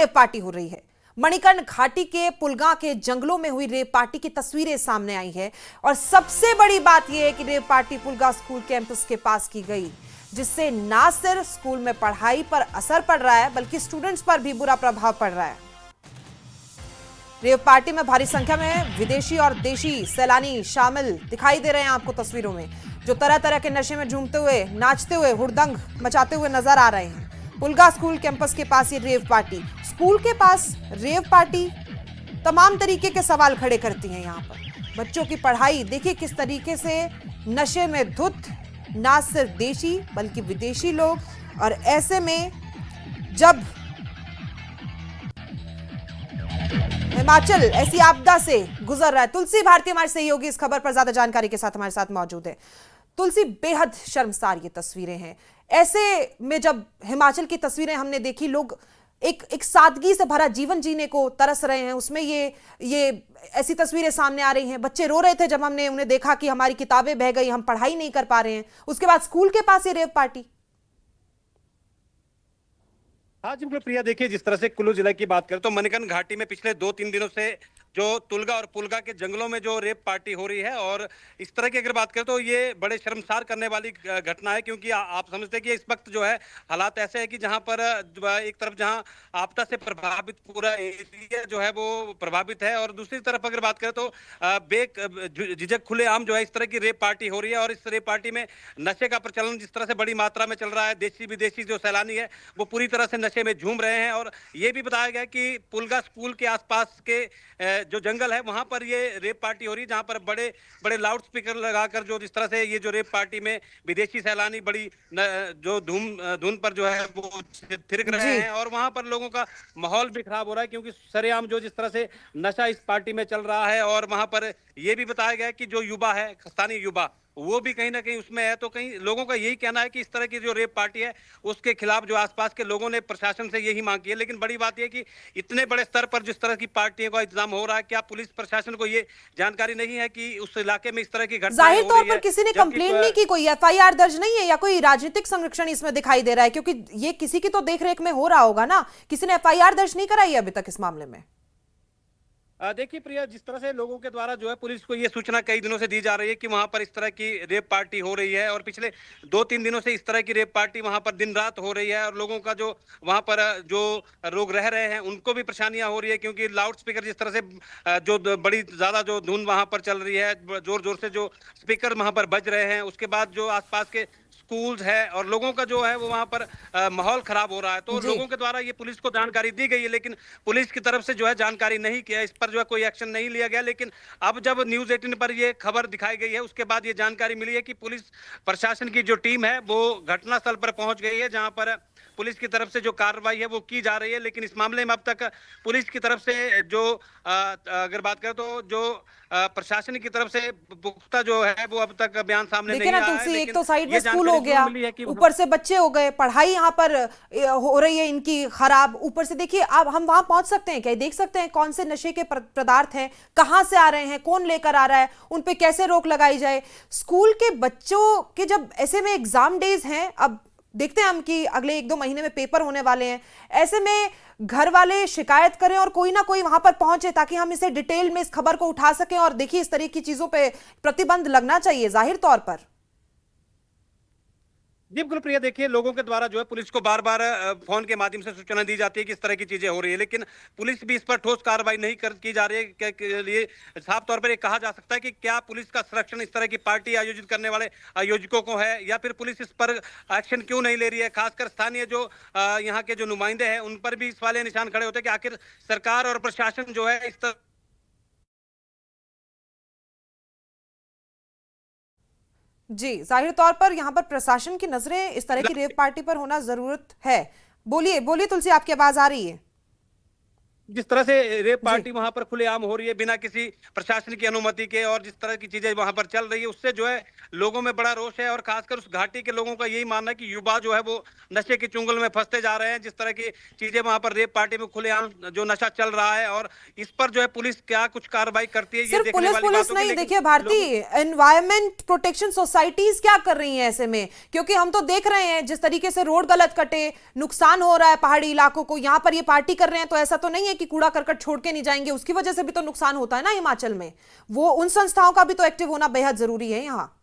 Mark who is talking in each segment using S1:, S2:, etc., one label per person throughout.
S1: Rape party हो रही है। मणिकर्ण घाटी के पुलगा के जंगलों में हुई रेप पार्टी की तस्वीरें सामने आई है और सबसे बड़ी बात यह है कि rape party Pulga school campus के पास की गई, जिससे ना सिर्फ स्कूल में पढ़ाई पर असर पड़ रहा है बल्कि स्टूडेंट्स पर भी बुरा प्रभाव पड़ रहा है। रेप पार्टी में भारी संख्या में विदेशी और देशी सैलानी शामिल दिखाई दे रहे हैं आपको तस्वीरों में, जो तरह तरह के नशे में झूमते हुए, नाचते हुए, हुड़दंग मचाते हुए नजर आ रहे हैं। पुलगा स्कूल कैंपस के पास ये रेव पार्टी, स्कूल के पास रेव पार्टी तमाम तरीके के सवाल खड़े करती है। यहाँ पर बच्चों की पढ़ाई देखिए किस तरीके से नशे में धुत, ना सिर्फ देशी बल्कि विदेशी लोग। और ऐसे में जब हिमाचल ऐसी आपदा से गुजर रहा है, तुलसी भारती हमारे सहयोगी इस खबर पर ज्यादा जानकारी के साथ हमारे साथ मौजूद है। तुलसी, बेहद शर्मसार ये तस्वीरें हैं। ऐसे में जब हिमाचल की तस्वीरें हमने देखी, लोग एक सादगी से भरा जीवन जीने को तरस रहे हैं, उसमें ये ऐसी तस्वीरें सामने आ रही हैं। बच्चे रो रहे थे जब हमने उन्हें देखा कि हमारी किताबें बह गई, हम पढ़ाई नहीं कर पा रहे हैं। उसके बाद स्कूल के पास ये रेव पार्टी।
S2: हाँ जी बिल्कुल प्रिया, देखिए जिस तरह से कुल्लू जिले की बात करें तो मणिकर्ण घाटी में पिछले 2-3 दिनों से जो तुलगा और पुलगा के जंगलों में जो रेप पार्टी हो रही है, और इस तरह की अगर बात करें तो ये बड़े शर्मसार करने वाली घटना है, क्योंकि आप समझते हैं कि इस वक्त जो है हालात ऐसे है कि जहां पर एक तरफ जहां आपदा से प्रभावित पूरा एरिया जो है वो प्रभावित है, और दूसरी तरफ अगर बात करें तो झिझक खुलेआम जो है इस तरह की रेप पार्टी हो रही है। और इस रेप पार्टी में नशे का प्रचलन जिस तरह से बड़ी मात्रा में चल रहा है, देशी विदेशी जो सैलानी है वो पूरी तरह से नशे में झूम रहे हैं। और ये भी बताया गया कि पुलगा स्कूल के आसपास के जो जंगल है वहां पर ये रेप पार्टी हो रही है, जहां पर बड़े बड़े लाउड स्पीकर लगाकर जो जिस तरह से ये जो रेप पार्टी में विदेशी सैलानी बड़ी जो धुन पर जो है वो थिरक रहे हैं, और वहां पर लोगों का माहौल भी खराब हो रहा है, क्योंकि सरेआम जो जिस तरह से नशा इस पार्टी में चल रहा है। और वहां पर यह भी बताया गया कि जो युवा है, स्थानीय युवा, वो भी कहीं ना कहीं उसमें है। तो कहीं लोगों का यही कहना है कि इस तरह की जो रेप पार्टी है उसके खिलाफ जो आसपास के लोगों ने प्रशासन से यही मांग की है। लेकिन बड़ी बात यह कि इतने बड़े स्तर पर जिस तरह की पार्टियों का इंतजाम हो रहा है, क्या पुलिस प्रशासन को ये जानकारी नहीं है कि उस इलाके में इस तरह की घटना
S1: जाहिर तौर पर किसी ने कंप्लेंट नहीं की, कोई एफआईआर दर्ज नहीं है या कोई राजनीतिक संरक्षण इसमें दिखाई दे रहा है? क्योंकि ये किसी की तो देखरेख में हो रहा होगा ना, किसी ने एफआईआर दर्ज नहीं कराई है अभी तक इस मामले में?
S2: देखिए प्रिया, जिस तरह से लोगों के द्वारा जो है पुलिस को ये सूचना कई दिनों से दी जा रही है कि वहां पर इस तरह की रेप पार्टी हो रही है, और पिछले 2-3 दिनों से इस तरह की रेप पार्टी वहां पर दिन रात हो रही है, और लोगों का जो वहां पर जो लोग रह रहे हैं उनको भी परेशानियां हो रही है, क्योंकि लाउड स्पीकर जिस तरह से जो बड़ी ज्यादा जो धुन वहां पर चल रही है, जोर जोर से जो स्पीकर वहां पर बज रहे हैं, उसके बाद जो आसपास के स्कूल्स है और लोगों का जो है वो वहां पर माहौल खराब हो रहा है। तो लोगों के द्वारा ये पुलिस को जानकारी दी गई है, लेकिन पुलिस की तरफ से जो है जानकारी नहीं किया, इस पर जो है कोई एक्शन नहीं लिया गया। लेकिन अब जब न्यूज़ 18 पर ये खबर दिखाई गई है, उसके बाद ये जानकारी मिली है कि पुलिस प्रशासन की जो टीम है वो घटनास्थल पर पहुंच गई है, जहां पर पुलिस की तरफ से जो कार्रवाई है वो की जा रही है। लेकिन इस मामले में अब तक पुलिस की तरफ से जो अगर बात करें तो जो प्रशासन की तरफ से पुख्ता जो है वो अब तक बयान सामने नहीं आया है।
S1: तुलसी, एक तो साइड में स्कूल हो गया, ऊपर से बच्चे हो गए, पढ़ाई यहाँ पर हो रही है इनकी खराब, ऊपर से देखिए अब हम वहां पहुंच सकते हैं क्या? देख सकते हैं कौन से नशे के पदार्थ हैं, कहां से आ रहे हैं, कौन लेकर आ रहा है, उन पे कैसे रोक लगाई जाए। स्कूल के बच्चों के जब ऐसे में एग्जाम डेज हैं, अब देखते हैं हम कि अगले 1-2 महीने में पेपर होने वाले हैं, ऐसे में घर वाले शिकायत करें और कोई ना कोई वहां पर पहुंचे ताकि हम इसे डिटेल में इस खबर को उठा सकें। और देखिए इस तरह की चीजों पे प्रतिबंध लगना चाहिए जाहिर तौर पर।
S2: जी बिल्कुल प्रिया, देखिए लोगों के द्वारा जो है पुलिस को बार बार फोन के माध्यम से सूचना दी जाती है कि इस तरह की चीजें हो रही है, लेकिन पुलिस भी इस पर ठोस कार्रवाई नहीं की जा रही है। के लिए साफ तौर पर ये कहा जा सकता है कि क्या पुलिस का संरक्षण इस तरह की पार्टी आयोजित करने वाले आयोजकों को है, या फिर पुलिस इस पर एक्शन क्यों नहीं ले रही है? खासकर स्थानीय जो यहाँ के जो नुमाइंदे हैं उन पर भी सवालिया निशान खड़े होते हैं कि आखिर सरकार और प्रशासन जो है इस तरह
S1: जी, जाहिर तौर पर यहाँ पर प्रशासन की नजरें इस तरह की रेप पार्टी पर होना जरूरत है। बोलिए बोलिए तुलसी, आपकी आवाज आ रही है?
S2: जिस तरह से रेप
S1: जी
S2: पार्टी वहां पर खुलेआम हो रही है बिना किसी प्रशासन की अनुमति के, और जिस तरह की चीजें वहां पर चल रही है, उससे जो है लोगों में बड़ा रोष है। और खासकर उस घाटी के लोगों का यही मानना है कि युवा जो है वो नशे के चुंगल में फंसते जा रहे हैं। जिस तरह की चीजें वहां पर रेप पार्टी में खुलेआम जो नशा चल रहा है, और इस पर जो है पुलिस क्या कुछ कार्रवाई करती है, ये
S1: सिर्फ
S2: देखने
S1: पुलिस
S2: वाली
S1: पुलिस
S2: बात होगी।
S1: नहीं,
S2: लेकिन
S1: देखिए भारती,
S2: लोगों
S1: एनवायरमेंट प्रोटेक्शन सोसाइटीज क्या कर रही हैं ऐसे में? क्योंकि हम तो देख रहे हैं जिस तरीके से रोड गलत कटे, नुकसान हो रहा है पहाड़ी इलाकों को, यहां पर ये पार्टी कर रहे हैं तो ऐसा तो नहीं है कि कूड़ा करकट छोड़ के नहीं जाएंगे, उसकी वजह से भी तो नुकसान होता है ना हिमाचल में। वो उन संस्थाओं का भी तो एक्टिव होना बेहद जरूरी है यहाँ।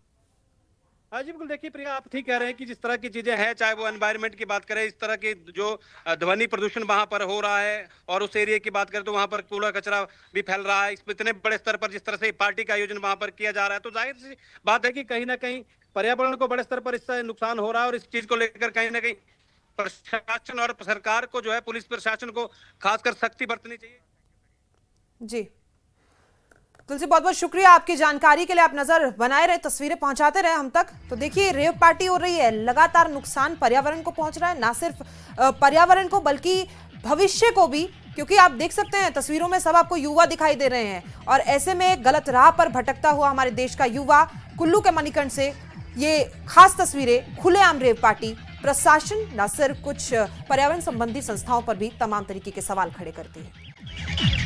S2: हाँ जी बिल्कुल। देखिए प्रिया, आप ठीक कह रहे हैं कि जिस तरह की चीजें हैं, चाहे वो एनवायरनमेंट की बात करें, इस तरह की जो ध्वनि प्रदूषण वहां पर हो रहा है, और उस एरिया की बात करें तो वहां पर कूड़ा कचरा भी फैल रहा है। इस इतने बड़े स्तर पर जिस तरह से पार्टी का आयोजन वहां पर किया जा रहा है, तो जाहिर सी बात है कि कहीं ना कहीं पर्यावरण को बड़े स्तर पर इससे नुकसान हो रहा है। और इस चीज को लेकर कहीं ना कहीं प्रशासन और सरकार को जो है, पुलिस प्रशासन को खासकर सख्ती बरतनी चाहिए।
S1: जी तुलसी, बहुत बहुत शुक्रिया आपकी जानकारी के लिए। आप नजर बनाए रहे, तस्वीरें पहुंचाते रहे हम तक। तो देखिए रेव पार्टी हो रही है, लगातार नुकसान पर्यावरण को पहुंच रहा है, ना सिर्फ पर्यावरण को बल्कि भविष्य को भी, क्योंकि आप देख सकते हैं तस्वीरों में सब आपको युवा दिखाई दे रहे हैं, और ऐसे में गलत राह पर भटकता हुआ हमारे देश का युवा, कुल्लू के मणिकर्ण से ये खास तस्वीरें, खुलेआम रेव पार्टी। प्रशासन न सिर्फ कुछ पर्यावरण संबंधी संस्थाओं पर भी तमाम तरीके के सवाल खड़े करती है।